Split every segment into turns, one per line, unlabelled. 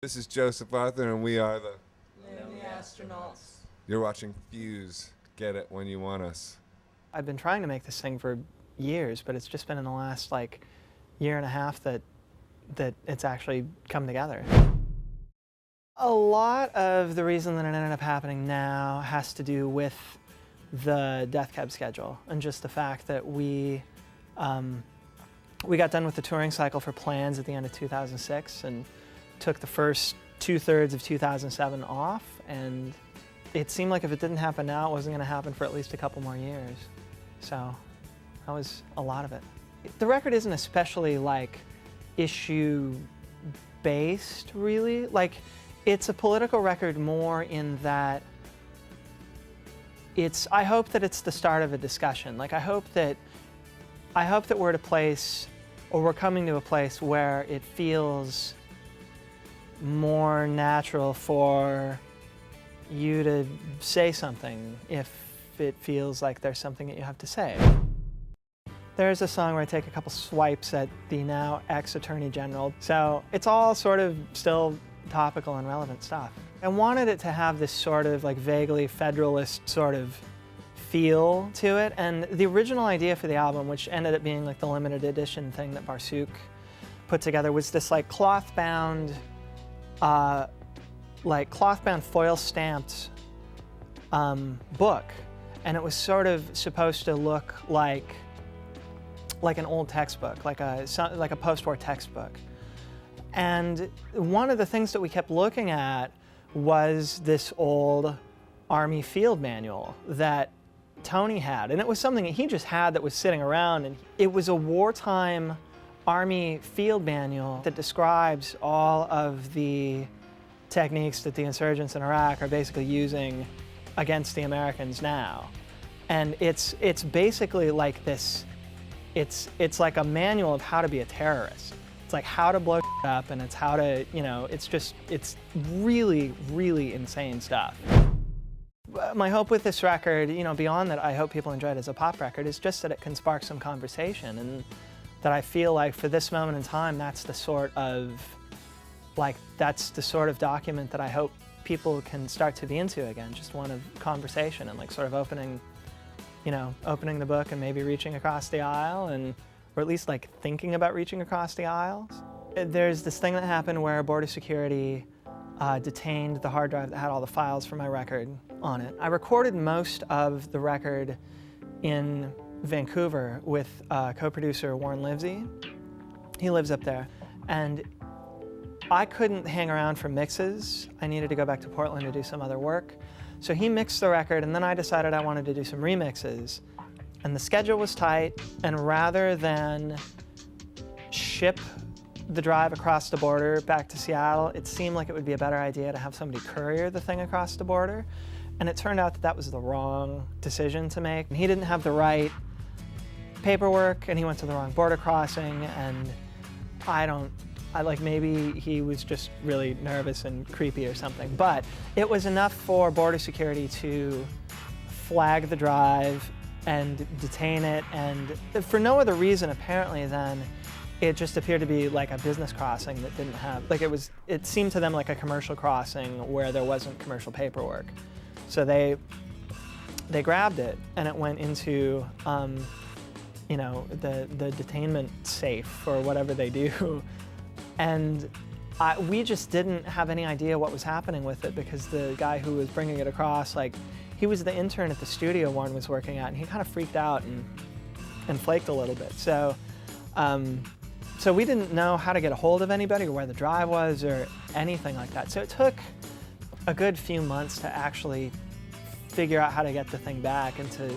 This is Joseph Arthur, and we are the
Lonely Astronauts.
You're watching Fuse. Get it when you want us.
I've been trying to make this thing for years, but it's just been in the last year and a half that it's actually come together. A lot of the reason that it ended up happening now has to do with the Death Cab schedule and just the fact that we got done with the touring cycle for Plans at the end of 2006 and took the first 2/3 of 2007 off, and it seemed like if it didn't happen now, it wasn't going to happen for at least a couple more years. So that was a lot of it. The record isn't especially issue-based, really. It's a political record more in that I hope that it's the start of a discussion. I hope that we're at a place, or we're coming to a place where it feels more natural for you to say something if it feels like there's something that you have to say. There's a song where I take a couple swipes at the now ex-Attorney General. So it's all sort of still topical and relevant stuff. I wanted it to have this sort of vaguely federalist sort of feel to it, and the original idea for the album, which ended up being the limited edition thing that Barsuk put together, was this cloth-bound foil stamped book, and it was sort of supposed to look like an old textbook, like a post-war textbook. And one of the things that we kept looking at was this old Army field manual that Tony had, and it was something that he just had that was sitting around, and it was a wartime Army field manual that describes all of the techniques that the insurgents in Iraq are basically using against the Americans now. And it's basically like this, it's like a manual of how to be a terrorist. It's like how to blow up, and it's how to, it's really, really insane stuff. My hope with this record, beyond that I hope people enjoy it as a pop record, is just that it can spark some conversation, and that I feel like for this moment in time, that's the sort of document that I hope people can start to be into again, just one of conversation and sort of opening the book and maybe reaching across the aisle, or at least thinking about reaching across the aisles. There's this thing that happened where border security detained the hard drive that had all the files for my record on it. I recorded most of the record in Vancouver with co-producer Warren Livesey. He lives up there. And I couldn't hang around for mixes. I needed to go back to Portland to do some other work. So he mixed the record, and then I decided I wanted to do some remixes. And the schedule was tight, and rather than ship the drive across the border back to Seattle, it seemed like it would be a better idea to have somebody courier the thing across the border. And it turned out that that was the wrong decision to make. He didn't have the right paperwork, and he went to the wrong border crossing, and maybe he was just really nervous and creepy or something. But it was enough for border security to flag the drive and detain it, and for no other reason apparently than it just appeared to be like a business crossing that didn't have, it seemed to them like a commercial crossing where there wasn't commercial paperwork. So they grabbed it, and it went into the detainment safe or whatever they do. And we just didn't have any idea what was happening with it, because the guy who was bringing it across, he was the intern at the studio Warren was working at, and he kind of freaked out and flaked a little bit. So we didn't know how to get a hold of anybody or where the drive was or anything like that. So it took a good few months to actually figure out how to get the thing back, and to,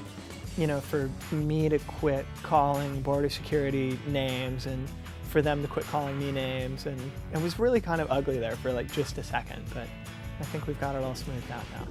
for me to quit calling border security names and for them to quit calling me names. And it was really kind of ugly there for just a second, but I think we've got it all smoothed out now.